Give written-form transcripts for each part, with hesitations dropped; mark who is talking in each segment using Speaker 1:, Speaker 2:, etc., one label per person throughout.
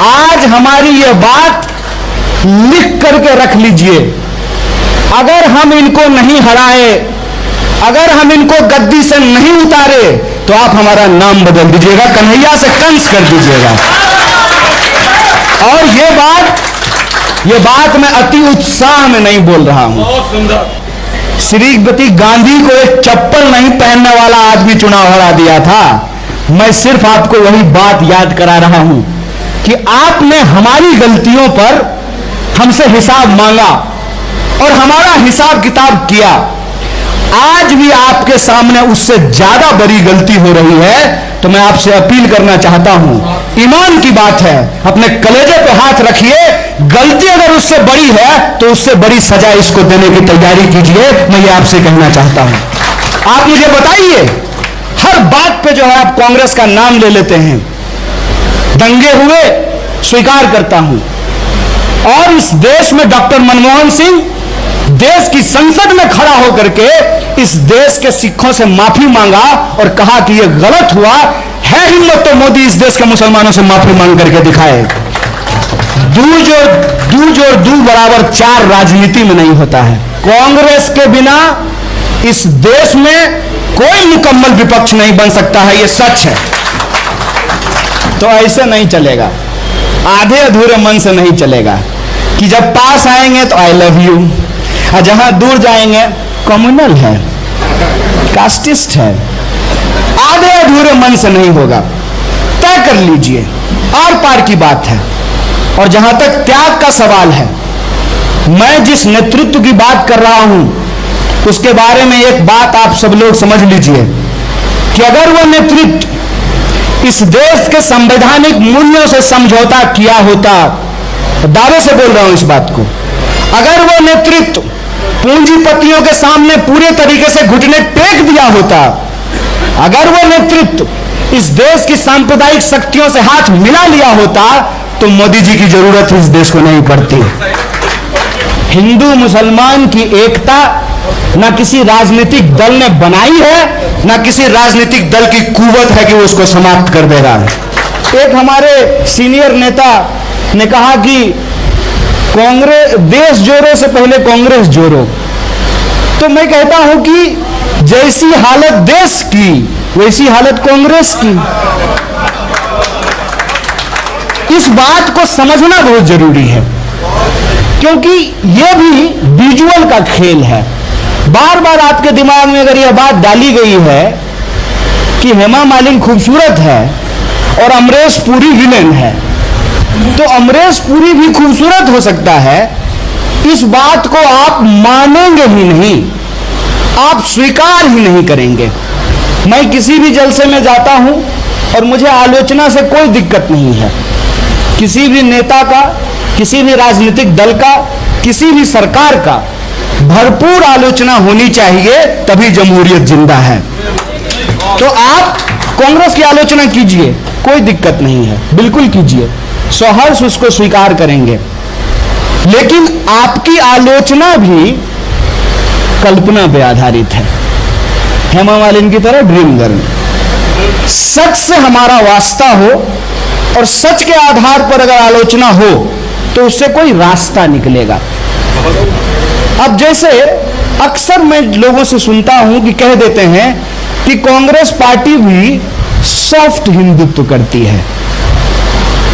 Speaker 1: आज हमारी ये बात लिख करके रख लीजिए, अगर हम इनको नहीं हराए, अगर हम इनको गद्दी से नहीं उतारे तो आप हमारा नाम बदल दीजिएगा, कन्हैया से कंस कर दीजिएगा। और ये बात मैं अति उत्साह में नहीं बोल रहा हूं।
Speaker 2: बहुत सुंदर।
Speaker 1: श्रीमती गांधी को एक चप्पल नहीं पहनने वाला आदमी चुनाव हरा दिया था। मैं सिर्फ आपको वही बात याद करा रहा हूं कि आपने हमारी गलतियों पर हमसे हिसाब मांगा और हमारा हिसाब किताब किया। आज भी आपके सामने उससे ज्यादा बड़ी गलती हो रही है, तो मैं आपसे अपील करना चाहता हूं, ईमान की बात है, अपने कलेजे पे हाथ रखिए। गलती अगर उससे बड़ी है तो उससे बड़ी सजा इसको देने की तैयारी कीजिए। मैं ये आपसे कहना चाहता हूं। आप मुझे बताइए, हर बात पे जो है आप कांग्रेस का नाम ले लेते हैं। दंगे हुए, स्वीकार करता हूं, और इस देश में डॉक्टर मनमोहन सिंह देश की संसद में खड़ा होकर के इस देश के सिखों से माफी मांगा और कहा कि यह गलत हुआ है। हिम्मत तो मोदी इस देश के मुसलमानों से माफी मांग करके दिखाए। दू जोड़ दू बराबर 4 राजनीति में नहीं होता है। कांग्रेस के बिना इस देश में कोई मुकम्मल विपक्ष नहीं बन सकता है, यह सच है। तो ऐसे नहीं चलेगा, आधे अधूरे मन से नहीं चलेगा कि जब पास आएंगे तो आई लव यू, और जहां दूर जाएंगे कम्युनल है, कास्टिस्ट है। आधे अधूरे मन से नहीं होगा, तय कर लीजिए, आर पार की बात है। और जहां तक त्याग का सवाल है, मैं जिस नेतृत्व की बात कर रहा हूं उसके बारे में एक बात आप सब लोग समझ लीजिए कि अगर वह नेतृत्व इस देश के संवैधानिक मूल्यों से समझौता किया होता, दावे से बोल रहा हूं इस बात को, अगर वह नेतृत्व पूंजीपतियों के सामने पूरे तरीके से घुटने टेक दिया होता, अगर वह नेतृत्व इस देश की सांप्रदायिक शक्तियों से हाथ मिला लिया होता, तो मोदी जी की जरूरत इस देश को नहीं पड़ती। हिंदू मुसलमान की एकता ना किसी राजनीतिक दल ने बनाई है, ना किसी राजनीतिक दल की कुवत है कि वो उसको समाप्त कर देगा। एक हमारे सीनियर नेता ने कहा कि कांग्रेस देश जोड़ो से पहले कांग्रेस जोड़ो। तो मैं कहता हूं कि जैसी हालत देश की वैसी हालत कांग्रेस की। इस बात को समझना बहुत जरूरी है, क्योंकि यह भी विजुअल का खेल है। बार बार आपके दिमाग में अगर यह बात डाली गई है कि हेमा मालिनी खूबसूरत है और अमरीश पुरी विलेन है, तो अमरीश पुरी भी खूबसूरत हो सकता है, इस बात को आप मानेंगे ही नहीं, आप स्वीकार ही नहीं करेंगे। मैं किसी भी जलसे में जाता हूं और मुझे आलोचना से कोई दिक्कत नहीं है। किसी भी नेता का, किसी भी राजनीतिक दल का, किसी भी सरकार का भरपूर आलोचना होनी चाहिए, तभी जमहूरियत जिंदा है। तो आप कांग्रेस की आलोचना कीजिए, कोई दिक्कत नहीं है, बिल्कुल कीजिए, सहर्ष उसको स्वीकार करेंगे। लेकिन आपकी आलोचना भी कल्पना पे आधारित है, हेमा मालिनी की तरह ड्रीम गर्ल। सच से हमारा वास्ता हो और सच के आधार पर अगर आलोचना हो तो उससे कोई रास्ता निकलेगा। अब जैसे अक्सर मैं लोगों से सुनता हूं कि कह देते हैं कि कांग्रेस पार्टी भी सॉफ्ट हिंदुत्व करती है,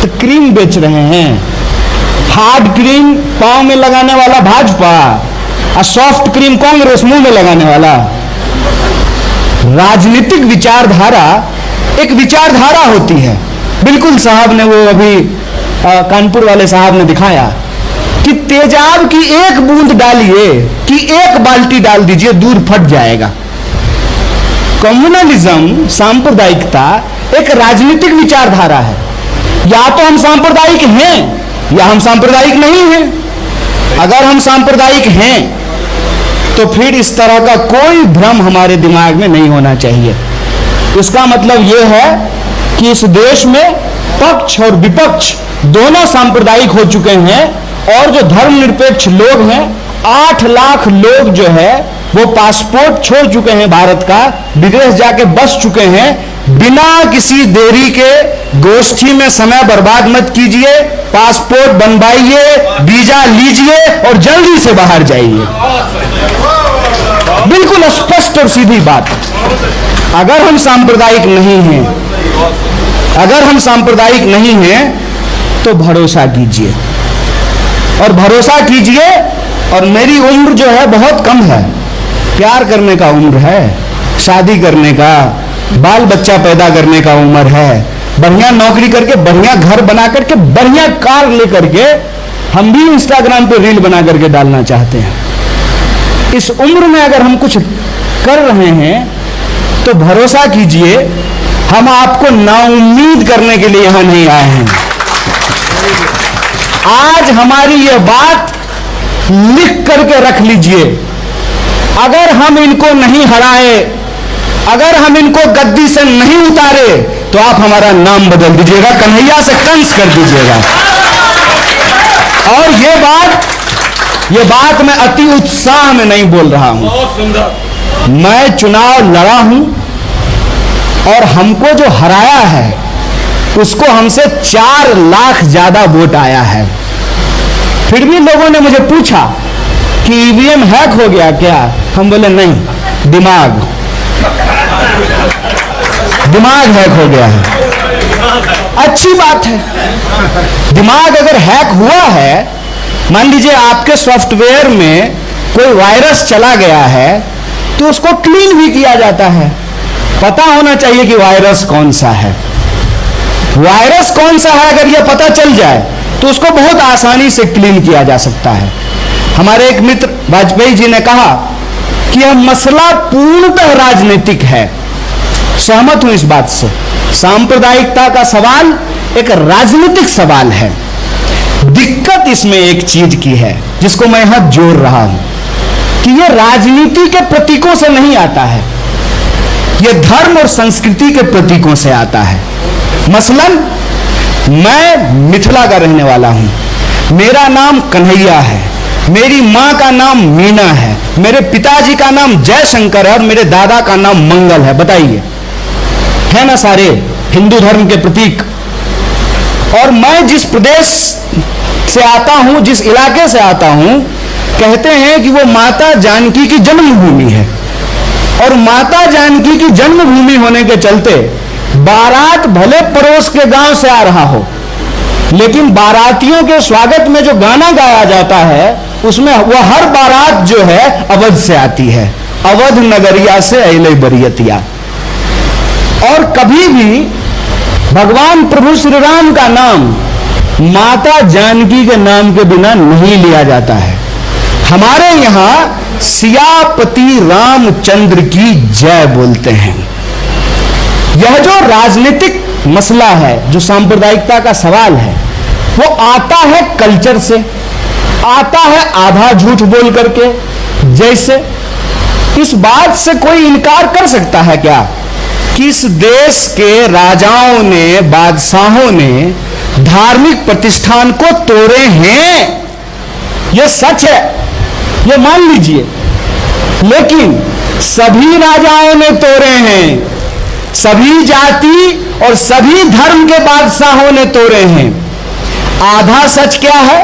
Speaker 1: तो क्रीम बेच रहे हैं। हार्ड क्रीम पांव में लगाने वाला भाजपा और सॉफ्ट क्रीम कांग्रेस मुंह में लगाने वाला। राजनीतिक विचारधारा एक विचारधारा होती है। बिल्कुल साहब ने वो अभी कानपुर वाले साहब ने दिखाया कि तेजाब की एक बूंद डालिए कि एक बाल्टी डाल दीजिए, दूध फट जाएगा। कम्युनलिज्म, सांप्रदायिकता एक राजनीतिक विचारधारा है। या तो हम सांप्रदायिक हैं या हम सांप्रदायिक नहीं हैं। अगर हम सांप्रदायिक हैं तो फिर इस तरह का कोई भ्रम हमारे दिमाग में नहीं होना चाहिए। इसका मतलब यह है कि इस देश में पक्ष और विपक्ष दोनों सांप्रदायिक हो चुके हैं, और जो धर्मनिरपेक्ष लोग हैं, 8 लाख लोग जो है वो पासपोर्ट छोड़ चुके हैं भारत का, विदेश जाके बस चुके हैं। बिना किसी देरी के गोष्ठी में समय बर्बाद मत कीजिए, पासपोर्ट बनवाइए, वीजा लीजिए और जल्दी से बाहर जाइए। बिल्कुल स्पष्ट और सीधी बात। अगर हम सांप्रदायिक नहीं हैं, अगर हम सांप्रदायिक नहीं हैं तो भरोसा कीजिए, और भरोसा कीजिए। और मेरी उम्र जो है बहुत कम है, प्यार करने का उम्र है, शादी करने का, बाल बच्चा पैदा करने का उम्र है, बढ़िया नौकरी करके, बढ़िया घर बना करके, बढ़िया कार लेकर के हम भी इंस्टाग्राम पे रील बना करके डालना चाहते हैं। इस उम्र में अगर हम कुछ कर रहे हैं तो भरोसा कीजिए, हम आपको नाउम्मीद करने के लिए यहां नहीं आए हैं। आज हमारी यह बात लिख करके रख लीजिए, अगर हम इनको नहीं हराए, अगर हम इनको गद्दी से नहीं उतारे तो आप हमारा नाम बदल दीजिएगा, कन्हैया से कंस कर दीजिएगा। और ये बात मैं अति उत्साह में नहीं बोल रहा हूं। मैं चुनाव लड़ा हूं और हमको जो हराया है उसको हमसे 4 लाख ज्यादा वोट आया है। फिर भी लोगों ने मुझे पूछा कि ईवीएम हैक हो गया क्या? हम बोले नहीं, दिमाग हैक हो गया है। अच्छी बात है, दिमाग अगर हैक हुआ है, मान लीजिए आपके सॉफ्टवेयर में कोई वायरस चला गया है तो उसको क्लीन भी किया जाता है। पता होना चाहिए कि वायरस कौन सा है। वायरस कौन सा है अगर यह पता चल जाए तो उसको बहुत आसानी से क्लीन किया जा सकता है। हमारे एक मित्र वाजपेयी जी ने कहा कि यह मसला पूर्णतः राजनीतिक है। सहमत हूं इस बात से। सांप्रदायिकता का सवाल एक राजनीतिक सवाल है। दिक्कत इसमें एक चीज की है जिसको मैं यहां जोड़ रहा हूं कि यह राजनीति के प्रतीकों से नहीं आता है, यह धर्म और संस्कृति के प्रतीकों से आता है। मसलन मैं मिथिला का रहने वाला हूं, मेरा नाम कन्हैया है, मेरी मां का नाम मीना है, मेरे पिताजी का नाम जयशंकर है और मेरे दादा का नाम मंगल है। बताइए, है ना सारे हिंदू धर्म के प्रतीक। और मैं जिस प्रदेश से आता हूं, जिस इलाके से आता हूं, कहते हैं कि वो माता जानकी की जन्मभूमि है। और माता जानकी की जन्मभूमि होने के चलते बारात भले पड़ोस के गांव से आ रहा हो, लेकिन बारातियों के स्वागत में जो गाना गाया जाता है उसमें वह हर बारात जो है अवध से आती है, अवध नगरिया से अइले बरियतिया। और कभी भी भगवान प्रभु श्री राम का नाम माता जानकी के नाम के बिना नहीं लिया जाता है। हमारे यहां सियापति रामचंद्र की जय बोलते हैं। यह जो राजनीतिक मसला है, जो सांप्रदायिकता का सवाल है, वो आता है कल्चर से, आता है आधा झूठ बोल करके। जैसे इस बात से कोई इनकार कर सकता है क्या कि इस देश के राजाओं ने, बादशाहों ने धार्मिक प्रतिष्ठान को तोड़े हैं? यह सच है, यह मान लीजिए। लेकिन सभी राजाओं ने तोड़े हैं, सभी जाति और सभी धर्म के बादशाहों ने तोड़े हैं। आधा सच क्या है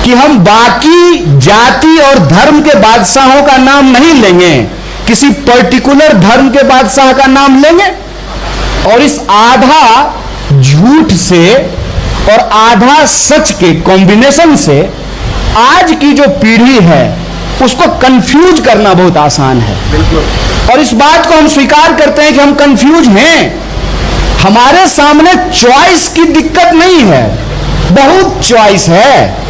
Speaker 1: कि हम बाकी जाति और धर्म के बादशाहों का नाम नहीं लेंगे, किसी पर्टिकुलर धर्म के बादशाह का नाम लेंगे। और इस आधा झूठ से और आधा सच के कॉम्बिनेशन से आज की जो पीढ़ी है उसको कंफ्यूज करना बहुत आसान है। और इस बात को हम स्वीकार करते हैं कि हम कंफ्यूज हैं। हमारे सामने चॉइस की दिक्कत नहीं है, बहुत चॉइस है।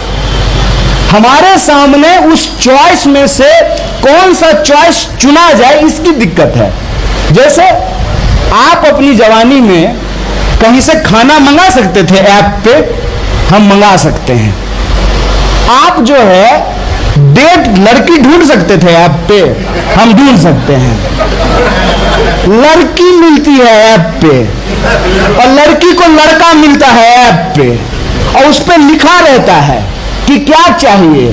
Speaker 1: हमारे सामने उस चॉइस में से कौन सा चॉइस चुना जाए इसकी दिक्कत है। जैसे आप अपनी जवानी में कहीं से खाना मंगा सकते थे, ऐप पे हम मंगा सकते हैं। आप जो है डेट लड़की ढूंढ सकते थे, ऐप पे हम ढूंढ सकते हैं। लड़की मिलती है ऐप पे और लड़की को लड़का मिलता है ऐप पे, और उस पे लिखा रहता है कि क्या चाहिए,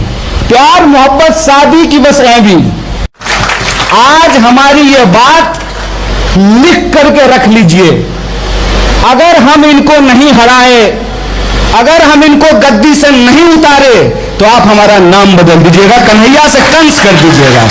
Speaker 1: प्यार मोहब्बत शादी की बस ऐवी। आज हमारी यह बात लिख करके रख लीजिए, अगर हम इनको नहीं हराए, अगर हम इनको गद्दी से नहीं उतारे, तो आप हमारा नाम बदल दीजिएगा, कन्हैया से कंस कर दीजिएगा।